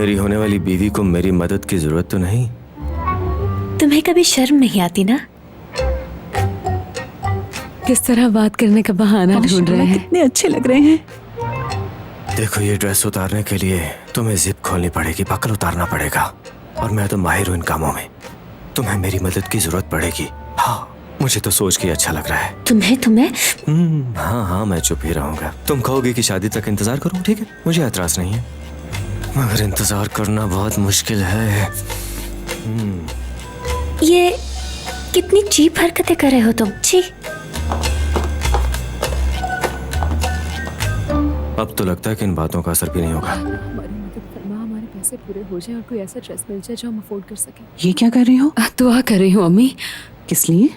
मेरी होने वाली बीवी को मेरी मदद की जरूरत तो नहीं? तुम्हें कभी शर्म नहीं आती ना? किस तरह बात करने का बहाना ढूंढ रहे हैं। कितने अच्छे लग रहे हैं। देखो, ये ड्रेस उतारने के लिए तुम्हें जिप खोलनी पड़ेगी, बकल उतारना पड़ेगा, और मैं तो माहिर हूँ इन कामों में। तुम्हें मेरी मदद की जरूरत पड़ेगी। हाँ, मुझे तो सोच के अच्छा लग रहा है। तुम्हें हाँ, मैं चुप ही रहूंगा। तुम कहोगे कि शादी तक इंतजार करूं, ठीक है, मुझे ऐतराज नहीं है, मगर इंतजार करना बहुत मुश्किल है। ये कितनी चीप हरकतें कर रहे हो तुम। छी। अब तो लगता है कि इन बातों का असर भी नहीं होगा। हमारे पैसे पूरे हो जाए और कोई ऐसा ड्रेस मिल जाए जो हम अफोर्ड कर सके। ये क्या कर रही हो? दुआ कर रही हूँ अम्मी। किस लिए?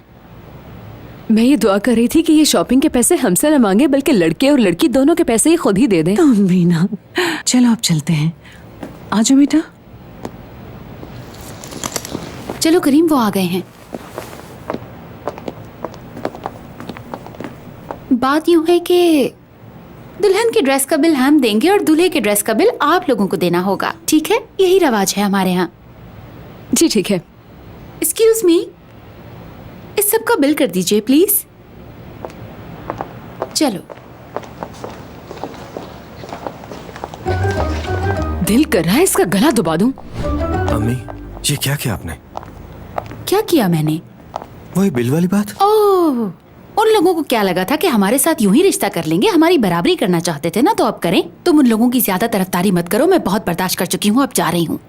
मैं ये दुआ कर रही थी कि ये शॉपिंग के पैसे हमसे न मांगे, बल्कि लड़के और लड़की दोनों के पैसे ही खुद ही दे दें। तुम भी ना। चलो अब चलते हैं। आ जाओ बेटा। चलो करीम, वो आ गए हैं। बात यूं है कि दुल्हन के ड्रेस का बिल हम देंगे और दूल्हे के ड्रेस का बिल आप लोगों को देना होगा, ठीक है? यही रवाज है हमारे यहाँ। जी ठीक है। एक्सक्यूज मी, इस सब का बिल कर दीजिए प्लीज। चलो। दिल कर रहा है इसका गला दबा दूं। अम्मी, ये क्या किया आपने? क्या किया मैंने? वही बिल वाली बात। ओह, उन लोगों को क्या लगा था कि हमारे साथ यूं ही रिश्ता कर लेंगे, हमारी बराबरी करना चाहते थे ना, तो अब करें। तुम उन लोगों की ज्यादा तरफदारी मत करो, मैं बहुत बर्दाश्त कर चुकी हूँ, अब जा रही हूँ।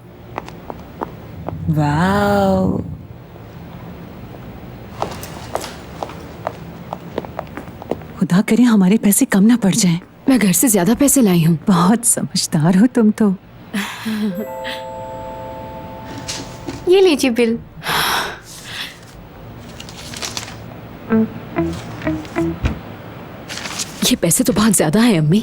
वाओ, खुदा करे हमारे पैसे कम ना पड़ जाएं। मैं घर से ज्यादा पैसे लाई हूँ। बहुत समझदार हो तुम तो। ये लीजिए बिल। ये पैसे तो बहुत ज्यादा है अम्मी।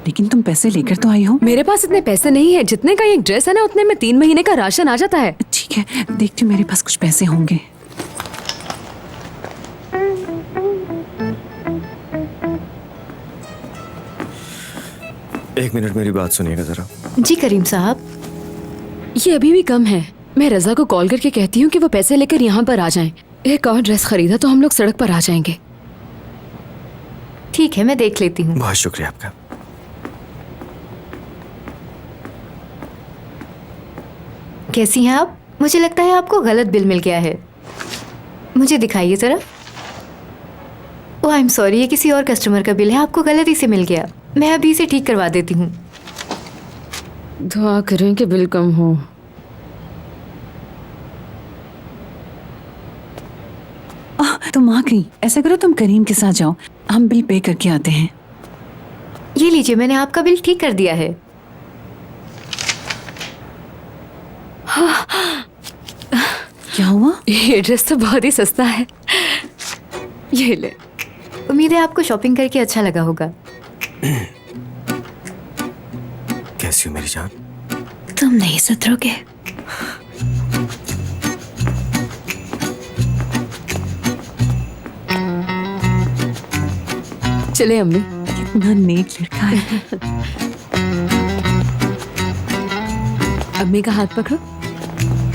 लेकिन तुम पैसे लेकर तो आई हो। मेरे पास इतने पैसे नहीं है, जितने का एक ड्रेस है ना उतने में 3 महीने का राशन आ जाता है। ठीक है, देखती हूँ मेरे पास कुछ पैसे होंगे। एक मिनट, मेरी बात सुनिएगा जरा। जी करीम साहब। ये अभी भी कम है। मैं रजा को कॉल करके कहती हूँ कि वो पैसे लेकर यहाँ पर आ जाएं। एक और ड्रेस खरीदा तो हम लोग सड़क पर आ जाएंगे। ठीक है, मैं देख लेती हूँ। बहुत शुक्रिया आपका। कैसी हैं आप? मुझे लगता है आपको गलत बिल मिल गया है। मुझे दिखाइए जरा। ओह, आई एम सॉरी, ये किसी और कस्टमर का बिल है, आपको गलती से मिल गया। मैं अभी इसे ठीक करवा देती हूँ। दुआ करें कि बिल कम हो। तुम आ गई। ऐसा करो, तुम करीम के साथ जाओ, हम बिल पे करके आते हैं। ये लीजिए, मैंने आपका बिल ठीक कर दिया है। क्या हुआ? ये ड्रेस तो बहुत ही सस्ता है। ये ले। उम्मीद है आपको शॉपिंग करके अच्छा लगा होगा। कैसी हो मेरी जान? तुम नहीं सुधरोगे। चले अम्मी। कितना नेक लड़का है। अम्मी का हाथ पकड़ो।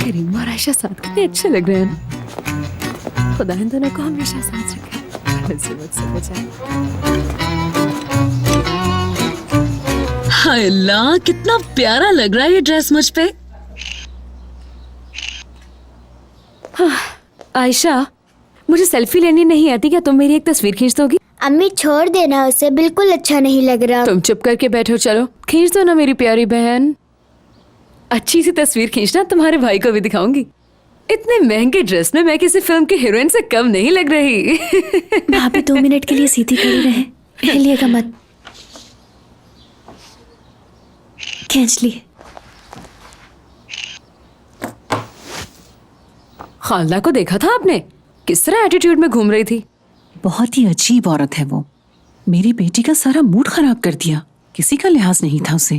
करीम और आयशा साथ कितने अच्छे लग रहे हैं ना। खुदा इन दोनों को हमेशा साथ रखे। मुसीबत से बचाए। हाय अल्लाह, कितना प्यारा लग रहा है ये ड्रेस मुझ पे। आयशा, मुझे सेल्फी लेनी नहीं आती, क्या तुम मेरी एक तस्वीर खींच दोगी? अम्मी छोड़ देना उसे, बिल्कुल अच्छा नहीं लग रहा। तुम चुप करके बैठो, चलो खींच दो ना मेरी प्यारी बहन। अच्छी सी तस्वीर खींचना, तुम्हारे भाई को भी दिखाऊंगी। इतने महंगे ड्रेस में मैं किसी फिल्म की हीरोइन से कम नहीं लग रही। भाभी 2 मिनट के लिए सीधी खड़ी रहे, हिलिएगा मत। खींच लिए। खालदा को देखा था आपने? किस तरह एटीट्यूड में घूम रही थी। बहुत ही अजीब औरत है वो। मेरी बेटी का सारा मूड खराब कर दिया। किसी का लिहाज नहीं था उसे।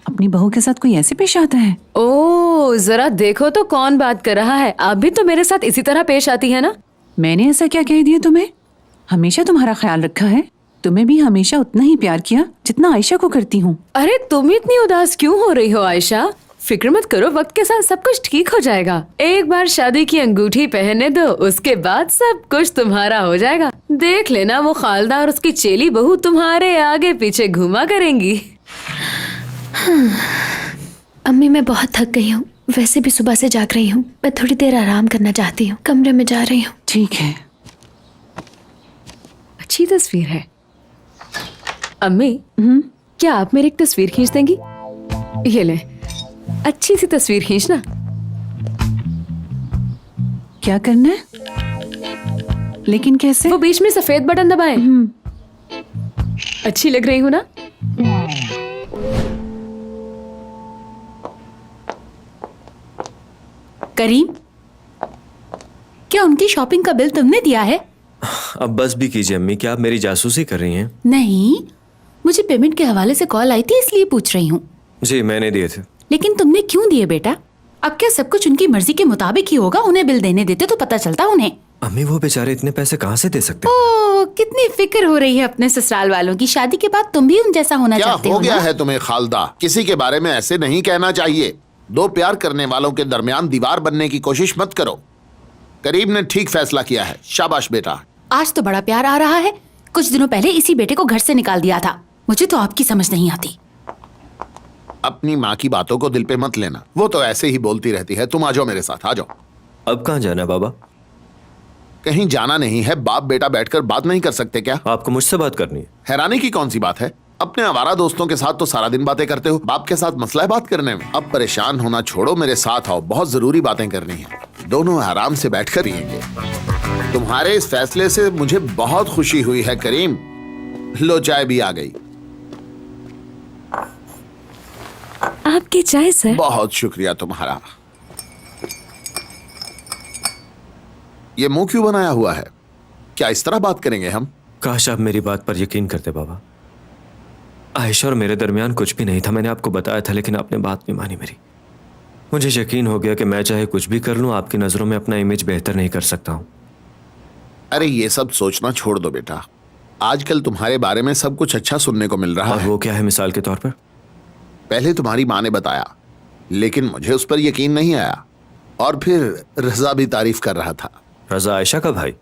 अपनी बहू के साथ कोई ऐसे पेश आता है? ओह, जरा देखो तो कौन बात कर रहा है। आप भी तो मेरे साथ इसी तरह पेश आती है ना। मैंने ऐसा क्या कह दिया तुम्हें? हमेशा तुम्हारा ख्याल रखा है। तुम्हें भी हमेशा उतना ही प्यार किया जितना आयशा को करती हूँ। अरे तुम इतनी उदास क्यों हो रही हो आयशा? फिक्र मत करो, वक्त के साथ सब कुछ ठीक हो जाएगा। एक बार शादी की अंगूठी पहनने दो, उसके बाद सब कुछ तुम्हारा हो जाएगा। देख लेना, वो खालदा और उसकी चेली बहू तुम्हारे आगे पीछे घूमा करेंगी। अम्मी मैं बहुत थक गई हूँ, वैसे भी सुबह से जाग रही हूँ। मैं थोड़ी देर आराम करना चाहती हूँ, कमरे में जा रही हूँ। ठीक है। अच्छी तस्वीर है। अम्मी, क्या आप मेरी एक तस्वीर खींच देंगी? ये ले, अच्छी सी तस्वीर खींचना। क्या करना है? लेकिन कैसे? वो बीच में सफेद बटन दबाएं। अच्छी लग रही हूँ ना? करीम, क्या उनकी शॉपिंग का बिल तुमने दिया है? अब बस भी कीजिए अम्मी, क्या आप मेरी जासूसी कर रही हैं? नहीं, मुझे पेमेंट के हवाले से कॉल आई थी इसलिए पूछ रही हूँ। जी मैंने दिए थे। लेकिन तुमने क्यों दिए बेटा? अब क्या सब कुछ उनकी मर्जी के मुताबिक ही होगा? उन्हें बिल देने देते तो पता चलता उन्हें। अम्मी वो बेचारे इतने पैसे कहाँ से दे सकते? ओह, कितनी फिक्र हो रही है अपने ससुराल वालों की। शादी के बाद तुम भी उन जैसा होना क्या चाहते हो हो गया ना? है तुम्हें खालदा? किसी के बारे में ऐसे नहीं कहना चाहिए। दो प्यार करने वालों के दरमियान दीवार बनने की कोशिश मत करो। करीम ने ठीक फैसला किया है, शाबाश बेटा। आज तो बड़ा प्यार आ रहा है। कुछ दिनों पहले इसी बेटे को घर से निकाल दिया था। मुझे तो आपकी समझ नहीं आती। अपनी माँ की बातों को दिल पे मत लेना, वो तो ऐसे ही बोलती रहती है। तुम आ जाओ मेरे साथ, आ जाओ। अब कहाँ जाना है बाबा? कहीं जाना नहीं है, बाप बेटा बैठकर बात नहीं कर सकते क्या? आपको मुझसे बात करनी है? हैरानी की कौन सी बात है? अपने आवारा दोस्तों के साथ तो सारा दिन बातें करते हो, बाप के साथ मसला है बात करने में। अब परेशान होना छोड़ो, मेरे साथ आओ, बहुत जरूरी बातें करनी है। दोनों आराम से बैठकर पिएंगे। तुम्हारे इस फैसले से मुझे बहुत खुशी हुई है करीम। लो चाय भी आ गई। आपकी चाय सर। बहुत शुक्रिया तुम्हारा। ये मुंह क्यों बनाया हुआ है? क्या इस तरह बात करेंगे हम? काश आप मेरी बात पर यकीन करते बाबा। आयशा और मेरे दरमियान कुछ भी नहीं था, मैंने आपको बताया था, लेकिन आपने बात नहीं मानी मेरी। मुझे यकीन हो गया कि मैं चाहे कुछ भी कर लूं, आपकी नजरों में अपना इमेज बेहतर नहीं कर सकता हूं। अरे ये सब सोचना छोड़ दो बेटा। आजकल तुम्हारे बारे में सब कुछ अच्छा सुनने को मिल रहा और है। वो क्या है मिसाल के तौर पर? पहले तुम्हारी माँ ने बताया, लेकिन मुझे उस पर यकीन नहीं आया। और फिर रजा भी तारीफ कर रहा था। रजा आयशा का भाई?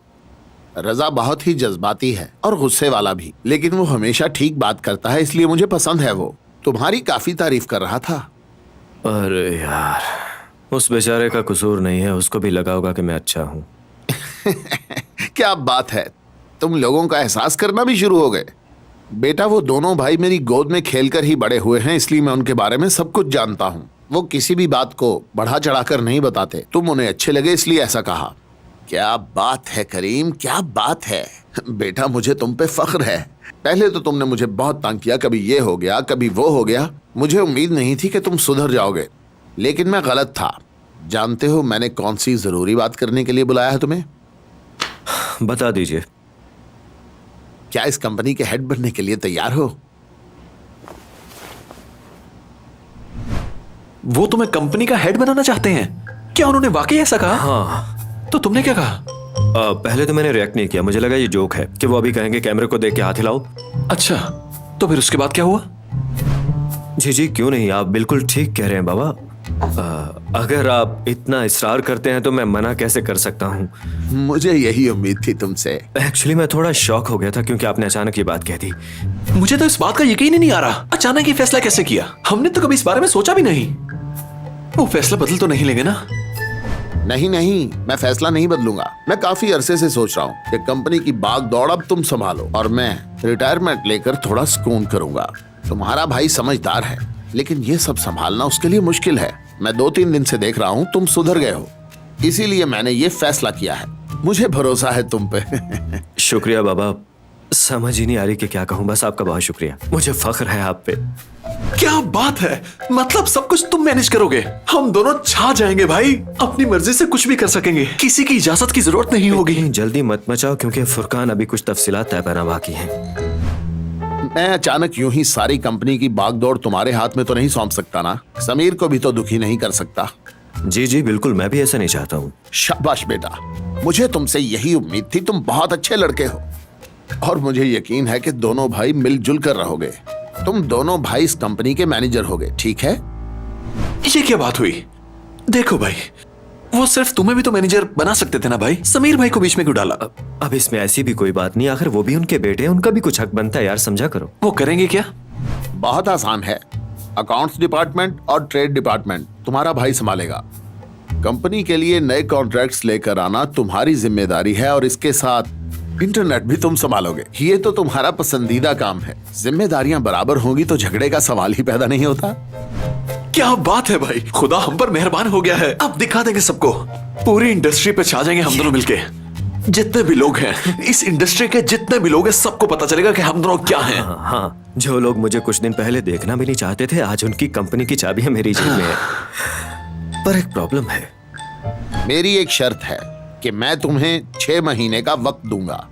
रजा बहुत ही जज्बाती है और गुस्से वाला भी, लेकिन वो हमेशा ठीक बात करता है, इसलिए मुझे पसंद है। वो तुम्हारी काफी तारीफ कर रहा था। अरे यार, उस बेचारे का कसूर नहीं है, उसको भी लगा होगा कि मैं अच्छा हूं। क्या बात है, तुम लोगों का एहसास करना भी शुरू हो गए। बेटा वो दोनों भाई मेरी गोद में खेलकर ही बड़े हुए हैं, इसलिए मैं उनके बारे में सब कुछ जानता हूँ। वो किसी भी बात को बढ़ा चढ़ाकर नहीं बताते। तुम उन्हें अच्छे लगे इसलिए ऐसा कहा। क्या बात है करीम, क्या बात है बेटा, मुझे तुम पे फख्र है। पहले तो तुमने मुझे बहुत तंग किया, कभी ये हो गया कभी वो हो गया। मुझे उम्मीद नहीं थी कि तुम सुधर जाओगे, लेकिन मैं गलत था। जानते हो मैंने कौन सी जरूरी बात करने के लिए बुलाया है तुम्हें? बता दीजिए। क्या इस कंपनी के हेड बनने के लिए तैयार हो? वो तुम्हें कंपनी का हेड बनाना चाहते हैं? क्या उन्होंने वाकई ऐसा कहा? हाँ। तो तुमने क्या कहा? पहले तो मैंने रिएक्ट नहीं किया, मुझे लगा ये जोक है कि वो अभी कहेंगे कैमरे को देख के हाथ हिलाओ। अच्छा, तो फिर उसके बाद क्या हुआ? जी जी क्यों नहीं, आप बिल्कुल ठीक कह रहे हैं बाबा। अगर आप इतना इसरार करते हैं तो मैं मना कैसे कर सकता हूँ। मुझे यही उम्मीद थी तुमसे। एक्चुअली मैं थोड़ा शॉक हो गया था क्योंकि आपने अचानक ये बात कह दी। मुझे तो इस बात का यकीन ही नहीं आ रहा, अचानक ये फैसला कैसे किया? हमने तो कभी इस बारे में सोचा भी नहीं। वो फैसला बदल तो नहीं लेंगे ना? नहीं नहीं, मैं फैसला नहीं बदलूंगा। मैं काफी अरसे से सोच रहा हूँ कि कंपनी की भाग दौड़ अब तुम संभालो और मैं रिटायरमेंट लेकर थोड़ा सुकून करूंगा। तुम्हारा भाई समझदार है, लेकिन ये सब संभालना उसके लिए मुश्किल है। मैं 2-3 दिन से देख रहा हूँ तुम सुधर गए हो, इसीलिए मैंने ये फैसला किया है। मुझे भरोसा है तुम पे। शुक्रिया बाबा, समझ ही नहीं आ रही कि क्या कहूँ। बस आपका बहुत शुक्रिया, मुझे फख्र है आप पे। क्या बात है, मतलब सब कुछ तुम मैनेज करोगे? हम दोनों छा जाएंगे भाई, अपनी मर्जी से कुछ भी कर सकेंगे, किसी की इजाजत की जरूरत नहीं होगी। इतनी जल्दी मत मचाओ क्योंकि फुरकान अभी कुछ तफसीलात तय करना बाकी है। मैं अचानक यूं ही सारी कंपनी की भागदौड़ तुम्हारे हाथ में तो नहीं सौंप सकता ना। समीर को भी तो दुखी नहीं कर सकता। जी जी बिल्कुल, मैं भी ऐसा नहीं चाहता हूँ। शाबाश बेटा, मुझे तुमसे यही उम्मीद थी। तुम बहुत अच्छे लड़के हो और मुझे यकीन है कि दोनों भाई मिलजुल कर रहोगे। तुम दोनों भाई इस कंपनी के मैनेजर होगे, ठीक है? ये क्या बात हुई? देखो भाई, वो सिर्फ तुम्हें भी तो मैनेजर बना सकते थे ना भाई, समीर भाई को बीच में क्यों डाला? अब इसमें ऐसी भी कोई बात नहीं, आखिर वो भी उनके बेटे हैं, उनका भी कुछ हक बनता है यार, समझा करो। वो करेंगे क्या? बहुत आसान है। अकाउंट्स डिपार्टमेंट और ट्रेड डिपार्टमेंट तुम्हारा भाई संभालेगा। कंपनी के लिए नए कॉन्ट्रैक्ट्स लेकर आना तुम्हारी जिम्मेदारी है और इसके साथ इंटरनेट भी तुम संभालोगे। ये तो तुम्हारा पसंदीदा काम है। जिम्मेदारियां बराबर होंगी तो झगड़े का सवाल ही पैदा नहीं होता। क्या बात है भाई, खुदा हम पर मेहरबान हो गया है। अब दिखा देंगे सबको, पूरी इंडस्ट्री पे छा जाएंगे हम दोनों मिलके। जितने भी लोग हैं, इस इंडस्ट्री के जितने भी लोग हैं, सबको पता चलेगा कि हम दोनों क्या हैं। हाँ, जो लोग मुझे कुछ दिन पहले देखना भी नहीं चाहते थे, आज उनकी कंपनी की चाबियां मेरी जेब में है। पर एक प्रॉब्लम है। मेरी एक शर्त है कि मैं तुम्हें 6 महीने का वक्त दूंगा।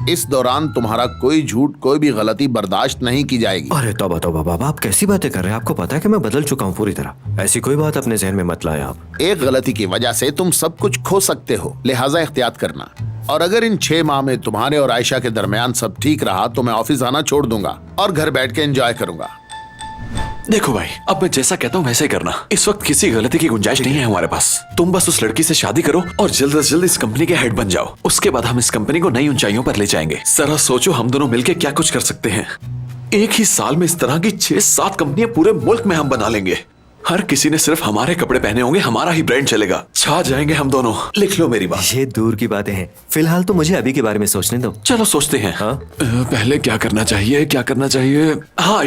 इस दौरान तुम्हारा कोई झूठ, कोई भी गलती बर्दाश्त नहीं की जाएगी। अरे तौबा तौबा बाबा, आप कैसी बातें कर रहे हैं? आपको पता है कि मैं बदल चुका हूँ पूरी तरह। ऐसी कोई बात अपने जहन में मत लाए आप। एक गलती की वजह से तुम सब कुछ खो सकते हो, लिहाजा एहतियात करना। और अगर इन 6 माह में तुम्हारे और आयशा के दरमियान सब ठीक रहा तो मैं ऑफिस आना छोड़ दूंगा और घर बैठ के एंजॉय करूंगा। देखो भाई, अब मैं जैसा कहता हूँ वैसे ही करना। इस वक्त किसी गलती की गुंजाइश नहीं है हमारे पास। तुम बस उस लड़की से शादी करो और जल्द से जल्द इस कंपनी के हेड बन जाओ। उसके बाद हम इस कंपनी को नई ऊंचाइयों पर ले जाएंगे। जरा सोचो, हम दोनों मिलकर क्या कुछ कर सकते हैं। एक ही साल में इस तरह की 6-7 कंपनियां पूरे मुल्क में हम बना लेंगे। हर किसी ने सिर्फ हमारे कपड़े पहने होंगे, हमारा ही ब्रांड चलेगा। छा जाएंगे हम दोनों। लिख लो मेरी बात। ये दूर की बातें हैं, फिलहाल तो मुझे अभी के बारे में सोचने दो। चलो सोचते हैं। हाँ? पहले क्या करना चाहिए, क्या करना चाहिए? हाँ,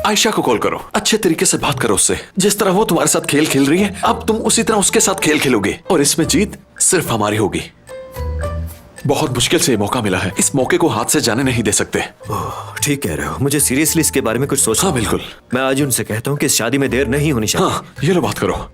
आयशा को कॉल करो, अच्छे तरीके से बात करो उससे। जिस तरह वो तुम्हारे साथ खेल खेल रही है, अब तुम उसी तरह उसके साथ खेल खेलोगे और इसमें जीत सिर्फ हमारी होगी। बहुत मुश्किल से ये मौका मिला है, इस मौके को हाथ से जाने नहीं दे सकते। ठीक कह रहे हो, मुझे सीरियसली इसके बारे में कुछ सोचना। हाँ बिल्कुल। मैं आज उनसे कहता हूँ कि इस शादी में देर नहीं होनी चाहिए। हाँ, ये लो बात करो।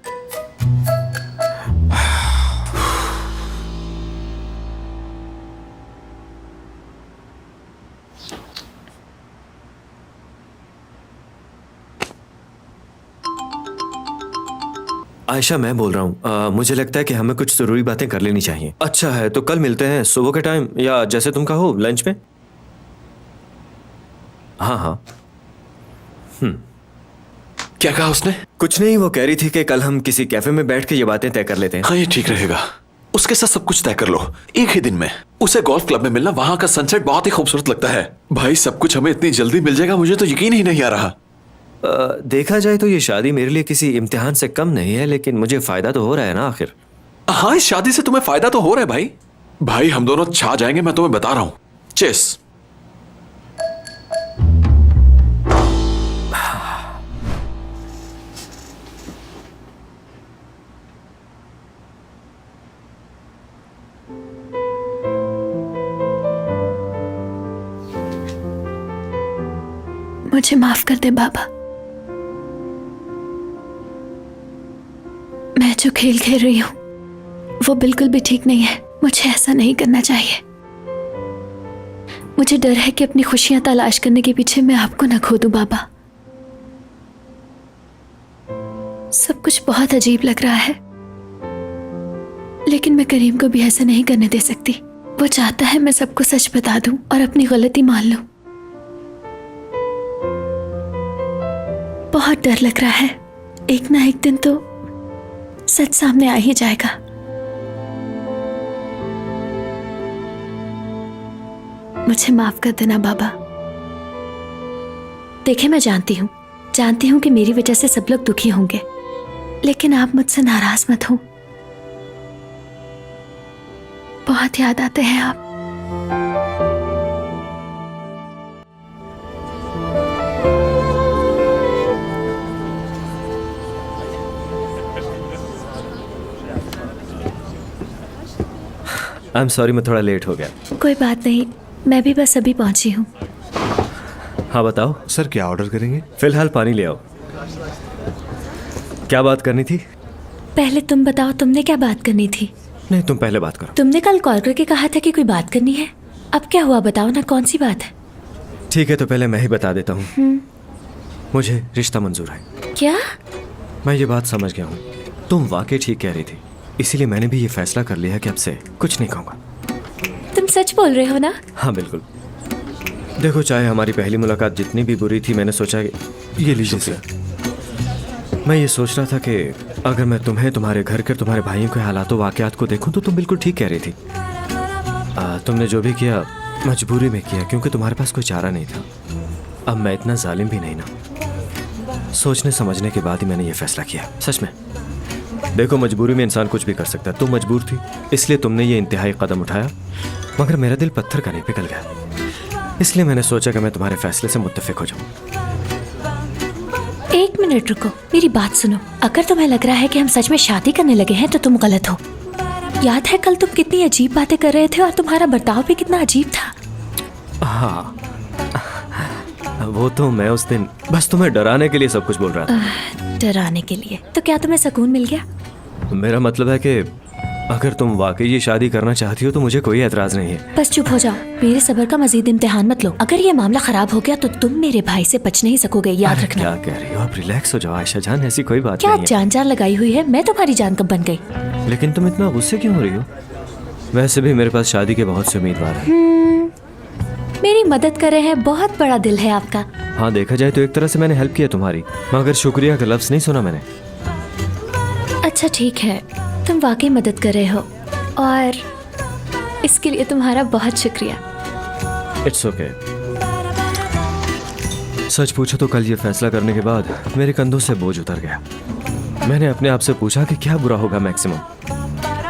आयशा, मैं बोल रहा हूँ, मुझे लगता है कि हमें कुछ जरूरी बातें कर लेनी चाहिए। अच्छा है तो कल मिलते हैं सुबह के टाइम, या जैसे तुम कहो लंच में। हाँ। क्या कहा उसने? कुछ नहीं, वो कह रही थी कि कल हम किसी कैफे में बैठ के ये बातें तय कर लेते हैं। हाँ, ये ठीक रहेगा। उसके साथ सब कुछ तय कर लो एक ही दिन में। उसे गोल्फ क्लब में मिलना, वहां का सनसेट बहुत ही खूबसूरत लगता है। भाई, सब कुछ हमें इतनी जल्दी मिल जाएगा, मुझे तो यकीन ही नहीं आ रहा। देखा जाए तो ये शादी मेरे लिए किसी इम्तिहान से कम नहीं है, लेकिन मुझे फायदा तो हो रहा है ना आखिर। हाँ, इस शादी से तुम्हें फायदा तो हो रहा है भाई। भाई, हम दोनों छा जाएंगे, मैं तुम्हें बता रहा हूं। चेस। मुझे माफ कर दे बाबा। मैं जो खेल खेल रही हूँ वो बिल्कुल भी ठीक नहीं है। मुझे ऐसा नहीं करना चाहिए। मुझे डर है कि अपनी खुशियां तलाश करने के पीछे मैं आपको न खो दूं बाबा। सब कुछ बहुत अजीब लग रहा है, लेकिन मैं करीम को भी ऐसा नहीं करने दे सकती। वो चाहता है मैं सबको सच बता दूं और अपनी गलती मान लूं। बहुत डर लग रहा है, एक ना एक दिन तो सच सामने आ ही जाएगा। मुझे माफ कर देना बाबा। देखे, मैं जानती हूँ कि मेरी वजह से सब लोग दुखी होंगे, लेकिन आप मुझसे नाराज मत हो। बहुत याद आते हैं आप। आई एम सॉरी, मैं थोड़ा लेट हो गया। कोई बात नहीं, मैं भी बस अभी पहुंची हूँ। हाँ बताओ सर, क्या ऑर्डर करेंगे? फिलहाल पानी ले आओ। क्या बात करनी थी? पहले तुम बताओ, तुमने क्या बात करनी थी? नहीं, तुम पहले बात करो। तुमने कल कॉल करके कहा था कि कोई बात करनी है। अब क्या हुआ, बताओ ना, कौन सी बात है? ठीक है, तो पहले मैं ही बता देता हूँ। मुझे रिश्ता मंजूर है। क्या? मैं ये बात समझ गया हूँ, तुम वाकई ठीक कह रही थी, इसीलिए मैंने भी ये फैसला कर लिया कि अब से कुछ नहीं कहूँगा। तुम सच बोल रहे हो ना? हाँ बिल्कुल। देखो, चाहे हमारी पहली मुलाकात जितनी भी बुरी थी, मैंने सोचा कि ये लीजिए सर। मैं ये सोच रहा था कि अगर मैं तुम्हें, तुम्हारे घर के, तुम्हारे भाइयों के हालातों वाकयात को देखूं तो तुम बिल्कुल ठीक कह रही थी। तुमने जो भी किया मजबूरी में किया, क्योंकि तुम्हारे पास कोई चारा नहीं था। अब मैं इतना जालिम भी नहीं ना। सोचने समझने के बाद ही मैंने ये फैसला किया, सच में। देखो, मजबूरी में इंसान कुछ भी कर सकता है। तुम मजबूर थी, इसलिए तुमने ये इंतहाई कदम उठाया, मगर मेरा दिल पत्थर का नहीं पिघल गया। इसलिए मैंने सोचा कि मैं तुम्हारे फैसले से मुत्तफिक हो जाऊं। एक मिनट रुको, मेरी बात सुनो। अगर तुम्हें लग रहा है कि हम सच में शादी करने लगे हैं तो तुम गलत हो। याद है कल तुम कितनी अजीब बातें कर रहे थे और तुम्हारा बर्ताव भी कितना अजीब था। हाँ, वो तो मैं उस दिन बस तुम्हें डराने के लिए सब कुछ बोल रहा था। डराने के लिए? तो क्या तुम्हें सुकून मिल गया? मेरा मतलब है कि अगर तुम वाकई ये शादी करना चाहती हो तो मुझे कोई एतराज नहीं है। बस चुप हो जाओ, मेरे सब्र का मजीद इम्तिहान मत लो। अगर ये मामला खराब हो गया तो तुम मेरे भाई से बच नहीं सकोगे, याद अरे रखना। क्या कह रही हो आप? रिलैक्स हो जाओ आयशा जान, ऐसी कोई बात क्या नहीं है। जान जान लगाई हुई है? मैं तुम्हारी जान कब बन गई? लेकिन तुम इतना गुस्से क्यों हो रही हो? वैसे भी मेरे पास शादी के बहुत से उम्मीदवार हैं। मेरी मदद कर रहे हैं, बहुत बड़ा दिल है आपका। हाँ, देखा जाए तो एक तरह से मैंने हेल्प किया तुम्हारी, मगर शुक्रिया का लफ्ज नहीं सुना मैंने। अच्छा ठीक है, तुम वाकई मदद कर रहे हो और इसके लिए तुम्हारा बहुत शुक्रिया। It's okay. सच पूछो तो कल ये फैसला करने के बाद मेरे कंधों से बोझ उतर गया। मैंने अपने आप से पूछा कि क्या बुरा होगा मैक्सिमम।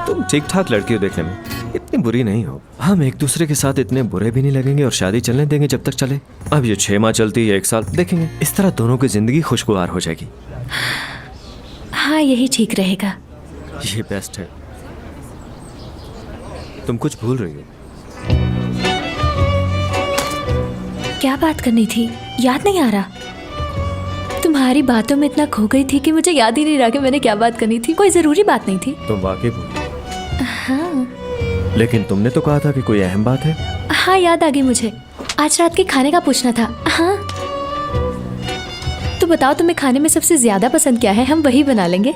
तुम ठीक ठाक लड़की हो देखने में, इतनी बुरी नहीं हो। हम एक दूसरे के साथ इतने बुरे भी नहीं लगेंगे और शादी चलने देंगे जब तक चले। अब ये 6 माह चलती है, 1 साल, देखेंगे। इस तरह दोनों की जिंदगी खुशगवार हो जाएगी। हाँ, यही ठीक रहेगा। ये बेस्ट है। तुम कुछ भूल रही हो। क्या बात करनी थी? याद नहीं आ रहा। तुम्हारी बातों में इतना खो गई थी कि मुझे याद ही नहीं रहा कि मैंने क्या बात करनी थी। कोई जरूरी बात नहीं थी। तुम वाकई भूल। हाँ। लेकिन तुमने तो कहा था कि कोई अहम बात है। हाँ, याद आ गई मुझे। आज रात के खाने का पूछना था। हाँ, तो बताओ तुम्हें खाने में सबसे ज्यादा पसंद क्या है? हम वही बना लेंगे।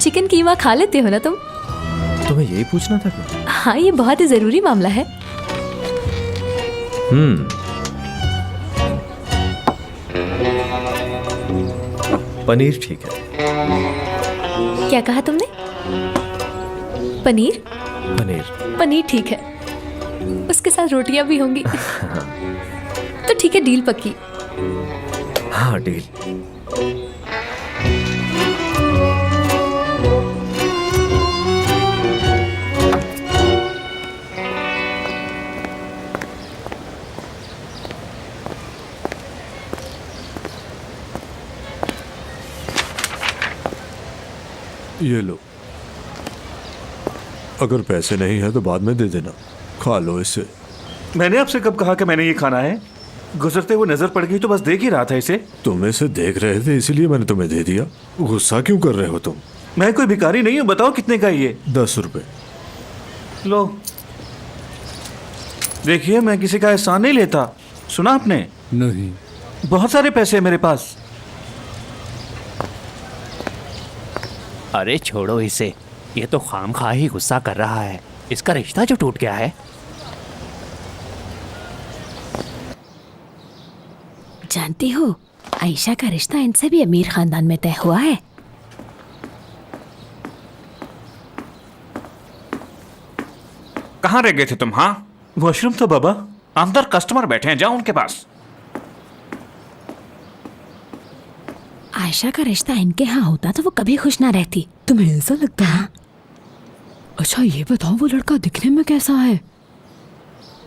चिकन कीमा खा लेते हो ना तुम? तुम्हें यही पूछना था क्या? हाँ, ये बहुत ही जरूरी मामला है। पनीर ठीक है। क्या कहा तुमने? पनीर? पनीर। पनीर ठीक है। उसके साथ रोटियां भी होंगी। तो ठीक है, डील पक्की। हाँ, डील। ये लो, अगर पैसे नहीं है तो बाद में दे देना, खा लो इसे। मैंने आपसे कब कहा कि मैंने ये खाना है? गुजरते हुए नजर पड़ गई तो बस देख ही रहा था इसे। तुम इसे देख रहे थे इसीलिए मैंने तुम्हें दे दिया। गुस्सा क्यों कर रहे हो तुम? मैं कोई भिखारी नहीं हूँ। बताओ कितने का ये? 10 रुपए। लो, देखिए मैं किसी का एहसान नहीं लेता, सुना आपने? नहीं। बहुत सारे पैसे हैं मेरे पास। अरे छोड़ो इसे, ये तो खामखा ही गुस्सा कर रहा है। इसका रिश्ता जो टूट गया है। जानती हो, आयशा का रिश्ता इनसे भी अमीर खानदान में तय हुआ है। कहाँ रह गए थे तुम? हाँ, वॉशरूम तो बाबा, अंदर कस्टमर बैठे हैं, जाओ उनके पास। आयशा का रिश्ता इनके यहाँ होता तो वो कभी खुश ना रहती। तुम्हें ऐसा लगता है? अच्छा ये बताओ, वो लड़का दिखने में कैसा है?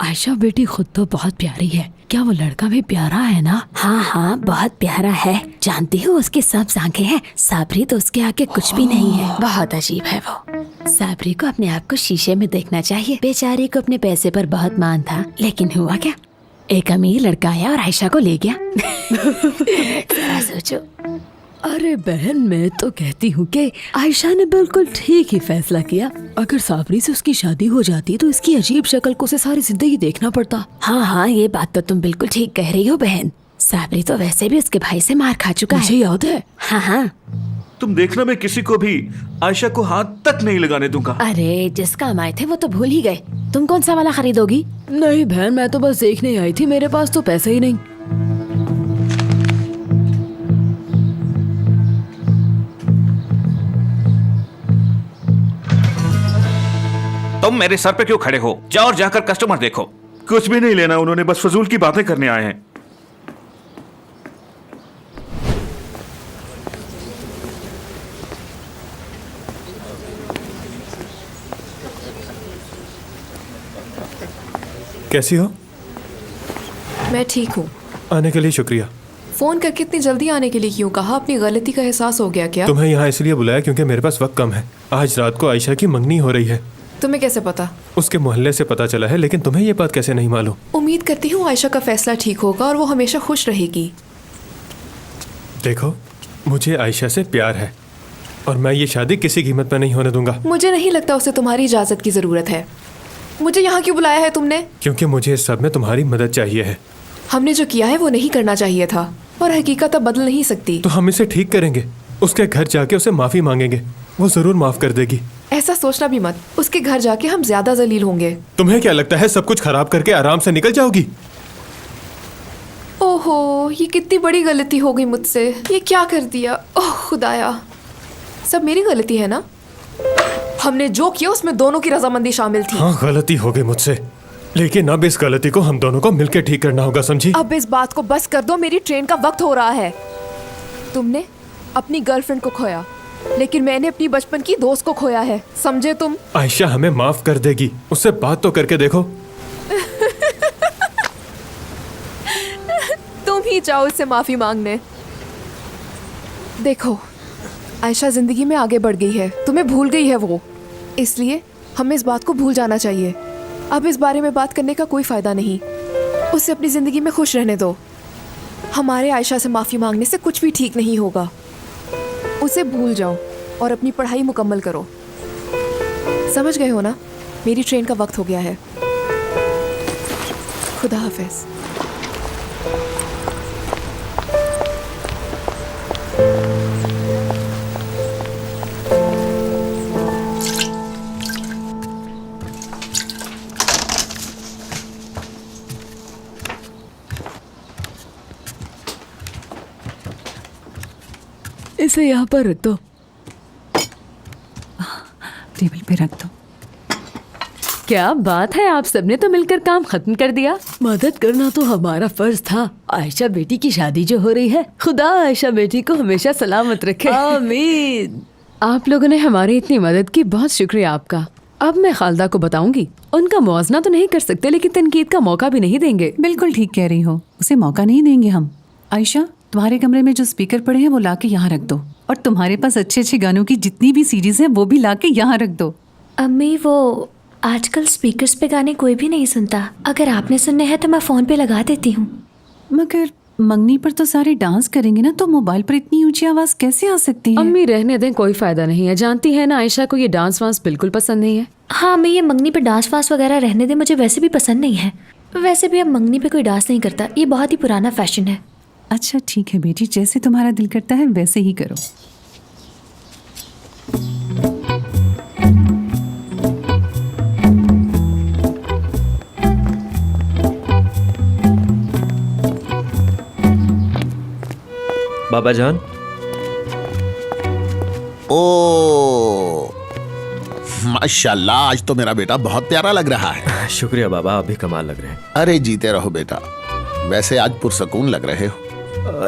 आयशा बेटी खुद तो बहुत प्यारी है, क्या वो लड़का भी प्यारा है ना? हाँ हाँ, बहुत प्यारा है। जानती हो, उसकी सब आंखें हैं। साबरी तो उसके आगे कुछ भी नहीं है। बहुत अजीब है वो। साबरी को अपने आप को शीशे में देखना चाहिए। बेचारी को अपने पैसे पर बहुत मान था, लेकिन हुआ क्या? एक अमीर लड़का आया और आयशा को ले गया। जरा सोचो। अरे बहन, मैं तो कहती हूँ कि आयशा ने बिल्कुल ठीक ही फैसला किया। अगर साबरी से उसकी शादी हो जाती तो इसकी अजीब शक्ल को उसे सारी जिंदगी देखना पड़ता। हाँ हाँ, ये बात तो तुम बिल्कुल ठीक कह रही हो बहन। साबरी तो वैसे भी उसके भाई से मार खा चुका है। मुझे याद है। हाँ हाँ। तुम देखना, मैं किसी को भी आयशा को हाथ तक नहीं लगाने दूंगा। अरे जिस काम आए थे वो तो भूल ही गए। तुम कौन सा वाला खरीदोगी? नहीं बहन, मैं तो बस देखने आई थी, मेरे पास तो पैसे ही नहीं। तुम मेरे सर पे क्यों खड़े हो? जाओ और जाकर कस्टमर देखो। कुछ भी नहीं लेना उन्होंने, बस फजूल की बातें करने आए हैं। कैसी हो? मैं ठीक हूँ। आने के लिए शुक्रिया। फोन करके इतनी जल्दी आने के लिए क्यों कहा? अपनी गलती का एहसास हो गया क्या? तुम्हें यहाँ इसलिए बुलाया क्योंकि मेरे पास वक्त कम है। आज रात को आयशा की मंगनी हो रही है। तुम्हें कैसे पता? उसके मोहल्ले से पता चला है, लेकिन तुम्हें ये बात कैसे नहीं मालूम? उम्मीद करती हूँ आयशा का फैसला ठीक होगा और वो हमेशा खुश रहेगी। देखो, मुझे आयशा से प्यार है और मैं ये शादी किसी कीमत पर नहीं होने दूंगा। मुझे नहीं लगता उसे तुम्हारी इजाजत की जरूरत है। मुझे यहाँ क्यों बुलाया है तुमने? क्योंकि मुझे इस सब में तुम्हारी मदद चाहिए है। हमने जो किया है वो नहीं करना चाहिए था, और हकीकत अब बदल नहीं सकती। तो हम इसे ठीक करेंगे। उसके घर जाके उसे माफी मांगेंगे, वो जरूर माफ कर देगी। ऐसा सोचना भी मत। उसके घर जाके हम ज्यादा जलील होंगे। तुम्हें क्या लगता है सब कुछ खराब करके आराम से निकल जाओगी? ओहो, ये कितनी बड़ी गलती हो गई मुझसे। ये क्या कर दिया? ओह खुदाया, सब मेरी गलती है ना? हमने जो किया उसमें दोनों की रजामंदी शामिल थी। हाँ, गलती हो गई मुझसे, लेकिन अब इस गलती को हम दोनों को मिलकर ठीक करना होगा, समझी? अब इस बात को बस कर दो। मेरी ट्रेन का वक्त हो रहा है। तुमने अपनी गर्लफ्रेंड को खोया, लेकिन मैंने अपनी बचपन की दोस्त को खोया है, समझे तुम? आयशा हमें माफ कर देगी, उससे बात तो करके देखो। तुम ही जाओ उससे माफी मांगने। देखो, आयशा जिंदगी में आगे बढ़ गई है, तुम्हें भूल गई है वो, इसलिए हमें इस बात को भूल जाना चाहिए। अब इस बारे में बात करने का कोई फायदा नहीं। उसे अपनी जिंदगी में खुश रहने दो। हमारे आयशा से माफी मांगने से कुछ भी ठीक नहीं होगा। उसे भूल जाओ और अपनी पढ़ाई मुकम्मल करो। समझ गए हो ना? मेरी ट्रेन का वक्त हो गया है। खुदा हाफिज। इसे यहाँ पर रख दो। टेबल पे रख दो। क्या बात है, आप सबने तो मिलकर काम खत्म कर दिया। मदद करना तो हमारा फर्ज था। आयशा बेटी की शादी जो हो रही है, खुदा आयशा बेटी को हमेशा सलामत रखे। आमीन। आप लोगों ने हमारी इतनी मदद की, बहुत शुक्रिया आपका। अब मैं खालदा को बताऊंगी। उनका मुआवजा तो नहीं कर सकते, लेकिन तनकीद का मौका भी नहीं देंगे। बिल्कुल ठीक कह रही हो, उसे मौका नहीं देंगे हम। आयशा, तुम्हारे कमरे में जो स्पीकर पड़े हैं वो लाके यहाँ रख दो, और तुम्हारे पास अच्छे अच्छे गानों की जितनी भी सीरीज हैं वो भी लाके यहाँ रख दो। अम्मी, वो आजकल स्पीकर्स पे गाने कोई भी नहीं सुनता। अगर आपने सुनने हैं तो मैं फ़ोन पे लगा देती हूँ। मगर मंगनी पर तो सारे डांस करेंगे ना, तो मोबाइल पर इतनी ऊंची आवाज कैसे आ सकती है? अम्मी रहने दें, कोई फायदा नहीं है। जानती है ना, आयशा को ये डांस वांस बिल्कुल पसंद नहीं है। हाँ, मैं ये मंगनी पे डांस वांस वगैरह रहने दें, मुझे वैसे भी पसंद नहीं है। वैसे भी अब मंगनी पे कोई डांस नहीं करता, ये बहुत ही पुराना फैशन है। अच्छा ठीक है बेटी, जैसे तुम्हारा दिल करता है वैसे ही करो। बाबा जान। ओ माशाल्लाह, आज तो मेरा बेटा बहुत प्यारा लग रहा है। शुक्रिया बाबा, आप भी कमाल लग रहे हैं। अरे जीते रहो बेटा। वैसे आज पुरसकून लग रहे हो।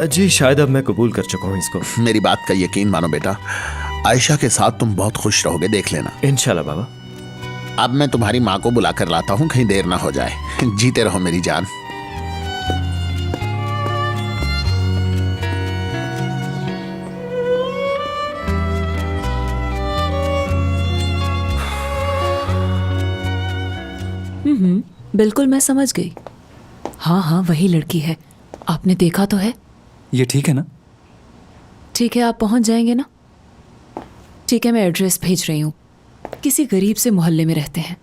जी शायद अब मैं कबूल कर चुका हूँ इसको। मेरी बात का यकीन मानो बेटा, आयशा के साथ तुम बहुत खुश रहोगे, देख लेना। इंशाल्लाह बाबा। अब मैं तुम्हारी माँ को बुला कर लाता हूँ, कहीं देर ना हो जाए। जीते रहो मेरी जान। बिल्कुल, मैं समझ गई। हाँ हाँ, वही लड़की है। आपने देखा तो है। ये ठीक है ना? ठीक है, आप पहुंच जाएंगे ना? ठीक है, मैं एड्रेस भेज रही हूँ। किसी गरीब से मोहल्ले में रहते हैं।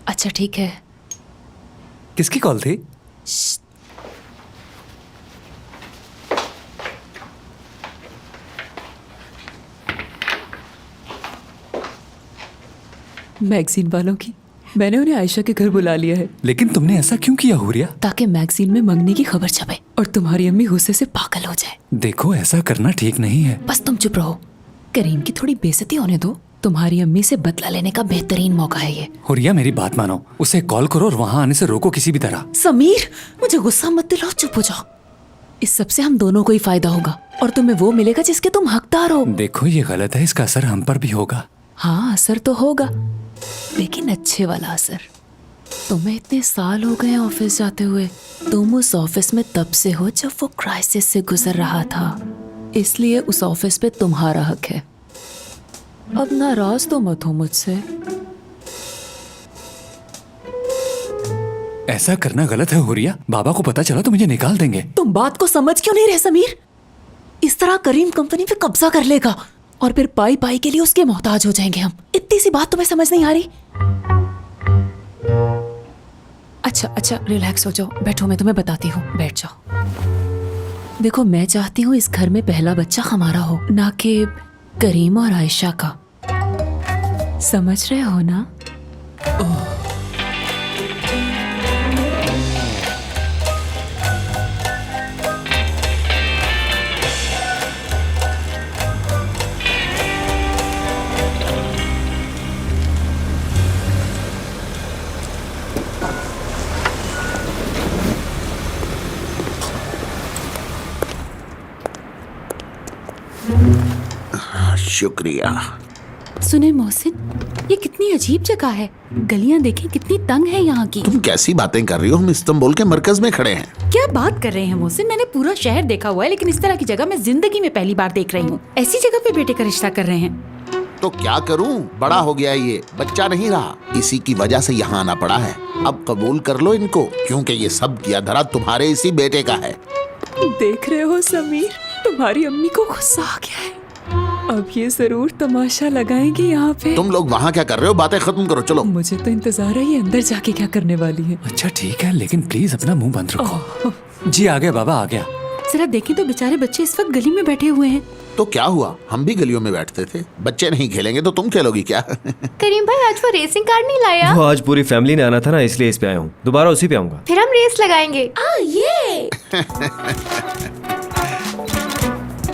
अच्छा ठीक है। किसकी कॉल थी? मैगजीन वालों की। मैंने उन्हें आयशा के घर बुला लिया है। लेकिन तुमने ऐसा क्यों किया हुरिया? ताकि मैगजीन में मंगनी की खबर छपे और तुम्हारी अम्मी गुस्से से पागल हो जाए। देखो, ऐसा करना ठीक नहीं है। बस तुम चुप रहो। करीम की थोड़ी बेइज्जती होने दो। तुम्हारी अम्मी से बदला लेने का बेहतरीन मौका है ये। हुरिया मेरी बात मानो, उसे कॉल करो और वहाँ आने से रोको किसी भी तरह। समीर, मुझे गुस्सा मत दिलाओ, चुप हो जाओ। इस सब से हम दोनों को ही फायदा होगा और तुम्हें वो मिलेगा जिसके तुम हकदार हो। देखो ये गलत है, इसका असर हम पर भी होगा। हाँ, असर तो होगा, लेकिन अच्छे वाला असर। तुम्हें इतने साल हो गए ऑफिस जाते हुए, तुम उस ऑफिस में तब से हो जब वो क्राइसिस से गुजर रहा था, इसलिए उस ऑफिस पे तुम्हारा हक है। अब नाराज तो मत हो मुझसे। ऐसा करना गलत है हुरिया, बाबा को पता चला तो मुझे निकाल देंगे। तुम बात को समझ क्यों नहीं रहे समीर? इस तरह करीम कंपनी पे कब्जा कर लेगा और फिर पाई पाई के लिए उसके मोहताज हो जाएंगे हम। इतनी सी बात तुम्हें समझ नहीं आ रही? अच्छा रिलैक्स हो जाओ, बैठो, मैं तुम्हें बताती हूँ, बैठ जाओ। देखो, मैं चाहती हूँ इस घर में पहला बच्चा हमारा हो, ना कि करीम और आयशा का। समझ रहे हो ना? शुक्रिया। सुने मोहसिन, ये कितनी अजीब जगह है। गलियां देखें कितनी तंग है यहाँ की। तुम कैसी बातें कर रही हो? हम इस्तांबुल के मरकज में खड़े हैं। क्या बात कर रहे हैं मोहसिन? मैंने पूरा शहर देखा हुआ है, लेकिन इस तरह की जगह मैं जिंदगी में पहली बार देख रही हूँ। ऐसी जगह पे बेटे का रिश्ता कर रहे हैं। तो क्या करूं, बड़ा हो गया है ये, बच्चा नहीं रहा, इसी की वजह से यहाँ आना पड़ा है। अब कबूल कर लो इनको, क्योंकि ये सब किया धरा तुम्हारे इसी बेटे का है। देख रहे हो समीर, तुम्हारी अम्मी को गुस्सा आ गया है। अब ये जरूर तमाशा लगाएंगे यहाँ पे। तुम लोग वहाँ क्या कर रहे हो? बातें खत्म करो, चलो। मुझे तो इंतजार है ये अंदर जाके क्या करने वाली है। अच्छा ठीक है, लेकिन प्लीज अपना मुंह बंद रखो। जी आ गया बाबा, आ गया। जरा देखें तो बेचारे बच्चे इस वक्त गली में बैठे हुए हैं। तो क्या हुआ, हम भी गलियों में बैठते थे। बच्चे नहीं खेलेंगे तो तुम खेलोगी क्या? करीम भाई, आज वो रेसिंग कार नहीं लाया? वो आज पूरी फैमिली ने आना था ना, इसलिए इस पे आया हूँ। दोबारा उसी पे आऊंगा। फिर हम रेस लगाएंगे। ये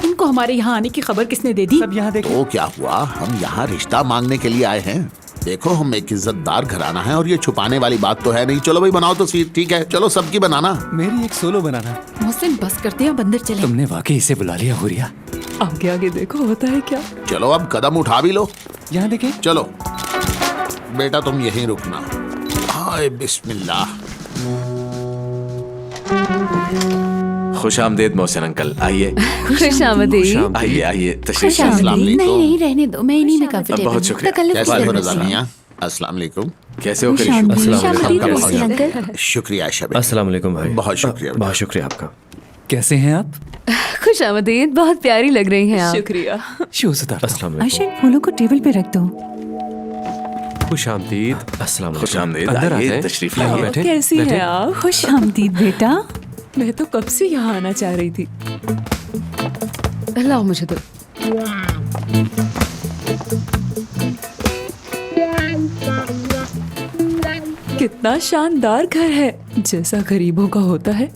इनको हमारे यहाँ आने की खबर किसने दे दी? सब यहाँ देखो। तो क्या हुआ, हम यहाँ रिश्ता मांगने के लिए आए हैं। देखो, हम एक इज्जतदार घराना है और ये छुपाने वाली बात तो है नहीं। चलो भाई, बनाओ तो सीट। ठीक है, चलो सबकी बनाना। मेरी एक सोलो बनाना। मोहसिन बस करते हैं, अब अंदर चले। तुमने वाकई इसे बुला लिया हुरिया। आगे आगे देखो होता है क्या। चलो अब कदम उठा भी लो। यहाँ देखे। चलो बेटा, तुम यहीं रुकना। हाय बिस्मिल्लाह। खुश आमदेद मोहसिन अंकल, आइए। खुश आमदीद। आइए आइए, तशरीफ अस्सलाम नहीं वालेकुम। नहीं, रहने दो, मैं इन्हीं में कंफर्टेबल हूँ। बहुत शुक्रिया। तकल्लुफ़ कैसे हो मत रज़ा करो। मियां? अस्सलाम वालेकुम। कैसे हो करीम? शुक्रिया आयशा बेटी। अस्सलाम वालेकुम भाई। बहुत शुक्रिया बेटा। बहुत शुक्रिया आपका। कैसे हैं आप? खुश आमदीद, बहुत प्यारी लग रही हैं आप। शुक्रिया। शूज उतारता हूँ। अस्सलाम आयशा, वालेकुम। इन फूलों को टेबल पे रख दो। खुश आमदीद। अस्सलाम खुश वालेकुम। आमदेद, अंदर आइए, आते हैं। तशरीफ यहाँ लाइए। बैठे। कैसी बैठे। हैं आप? खुश आमदीद बेटा। मैं तो कब से यहाँ आना चाह रही थी। लाओ मुझे तो। कितना शानदार घर है, जैसा गरीबों का होता है।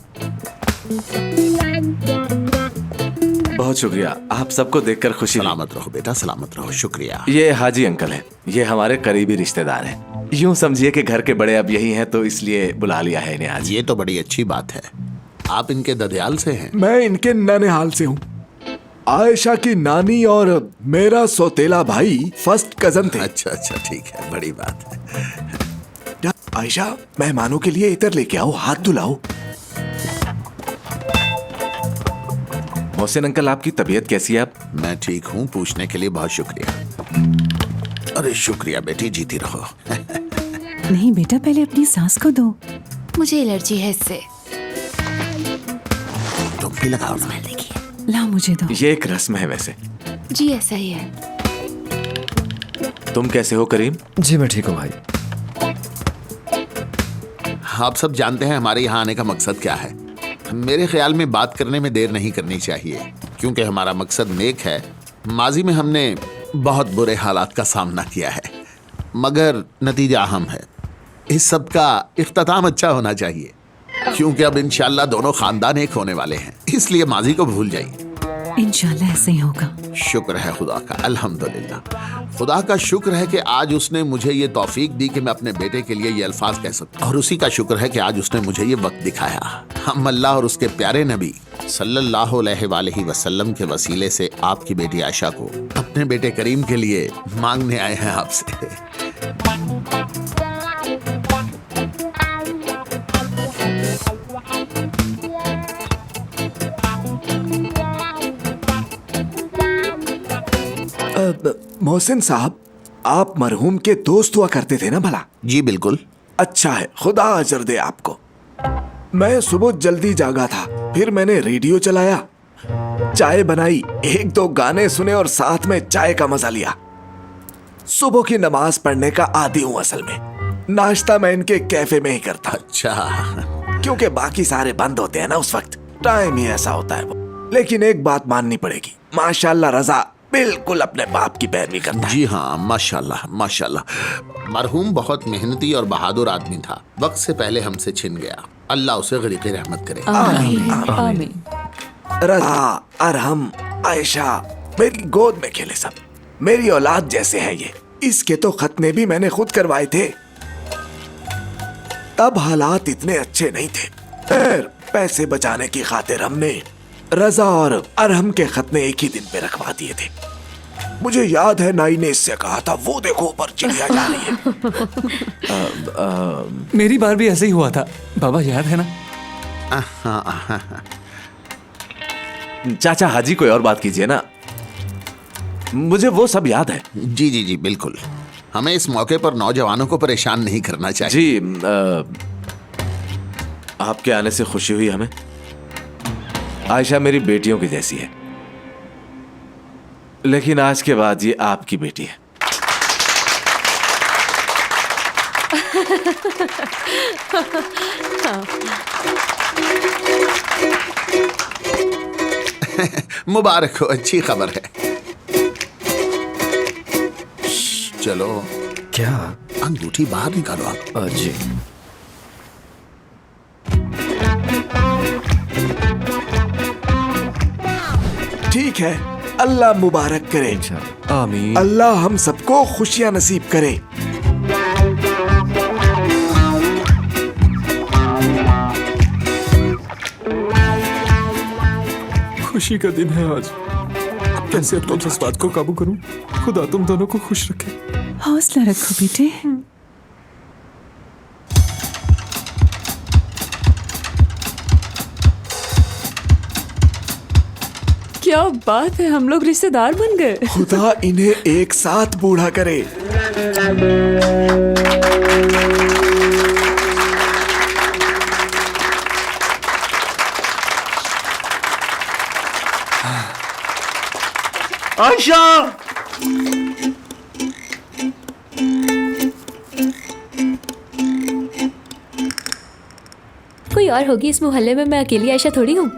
बहुत शुक्रिया, आप सबको देखकर खुशी हुई। सलामत रहो बेटा, सलामत रहो। शुक्रिया। ये हाजी अंकल हैं, ये हमारे करीबी रिश्तेदार हैं। यूं समझिए कि घर के बड़े अब यही हैं, तो इसलिए बुला लिया है इन्हें आज। ये तो बड़ी अच्छी बात है। आप इनके ददयाल से हैं? मैं इनके ननिहाल से हूँ। आयशा की नानी और मेरा सौतेला भाई फर्स्ट कजन थे। अच्छा अच्छा, ठीक है, बड़ी बात है। आयशा, मेहमानों के लिए इधर लेके आओ, हाथ धुलाओ। मोहसिन अंकल, आपकी तबीयत कैसी है? आप? मैं ठीक हूँ, पूछने के लिए बहुत शुक्रिया। अरे शुक्रिया बेटी, जीती रहो। नहीं बेटा, पहले अपनी सांस को दो। मुझे एलर्जी है इससे। तुम भी लगाओ ना। ला मुझे दो। ये एक रस्म है वैसे। जी ऐसा ही है। तुम कैसे हो करीम? जी मैं ठीक हूँ भाई। आप सब जानते हैं हमारे यहाँ आने का मकसद क्या है। मेरे ख्याल में बात करने में देर नहीं करनी चाहिए, क्योंकि हमारा मकसद नेक है। माजी में हमने बहुत बुरे हालात का सामना किया है, मगर नतीजा अहम है। इस सब का इख्तिताम अच्छा होना चाहिए, क्योंकि अब इंशाल्लाह दोनों खानदान एक होने वाले हैं। इसलिए माजी को भूल जाइए। इंशाल्लाह ऐसे ही होगा। शुक्र है खुदा का, अल्हम्दुलिल्लाह। खुदा का शुक्र है कि आज उसने मुझे ये तौफीक दी कि मैं अपने बेटे के लिए ये अल्फाज कह सकता, और उसी का शुक्र है कि आज उसने मुझे ये वक्त दिखाया। हम अल्लाह और उसके प्यारे नबी सल्लल्लाहु अलैहि वसल्लम के वसीले से आपकी बेटी आयशा को अपने बेटे करीम के लिए मांगने आए हैं आपसे। मोहसिन साहब, आप मरहूम के दोस्त हुआ करते थे ना भला? जी बिल्कुल। अच्छा है, खुदा अजर दे आपको। मैं सुबह जल्दी जागा था, फिर मैंने रेडियो चलाया, चाय बनाई, एक दो गाने सुने और साथ में चाय का मजा लिया। सुबह की नमाज पढ़ने का आदी हूँ असल में। नाश्ता मैं इनके कैफे में ही करता। अच्छा। क्योंकि बाकी सारे बंद होते हैं ना उस वक्त, टाइम ही ऐसा होता है वो। लेकिन एक बात माननी पड़ेगी, माशाल्लाह रजा बिल्कुल अपने बाप की पैरवी करता है। जी हाँ, माशाल्लाह माशाल्लाह। मरहूम बहुत मेहनती और बहादुर आदमी था, वक्त से पहले हमसे छिन गया। अल्लाह उसे गरीक़े रहमत करे। आमीन आमीन। रजा, अरहम, आयशा मेरी गोद में खेले, सब मेरी औलाद जैसे हैं ये। इसके तो खतने भी मैंने खुद करवाए थे, तब हालात इतने अच्छे नहीं थे। फिर पैसे बचाने की खातिर हमने रजा और अरहम के खतने एक ही दिन पे रखवा दिए थे। मुझे याद है नाई ने इससे कहा था, वो देखो ऊपर चिड़िया जा रही है। मेरी बार भी ऐसे ही हुआ था बाबा, याद है ना? चाचा हाजी कोई और बात कीजिए ना, मुझे वो सब याद है। जी जी जी बिल्कुल। हमें इस मौके पर नौजवानों को परेशान नहीं करना चाहिए। जी आपके आने से खुशी हुई हमें। आयशा मेरी बेटियों की जैसी है, लेकिन आज के बाद ये आपकी बेटी है। मुबारक हो, अच्छी खबर है। चलो। क्या? अंगूठी बाहर निकालो आप। जी। ठीक है, अल्लाह मुबारक करे। आमीन। अल्लाह हम सबको खुशियां नसीब करे। खुशी का दिन है आज, कैसे अपने जज्बात को काबू करूं? खुदा तुम दोनों को खुश रखे। हौसला रखो बेटे। क्या बात है, हम लोग रिश्तेदार बन गए। खुदा इन्हें एक साथ बूढ़ा करे। आयशा! कोई और होगी इस मोहल्ले में, मैं अकेली आयशा थोड़ी हूँ।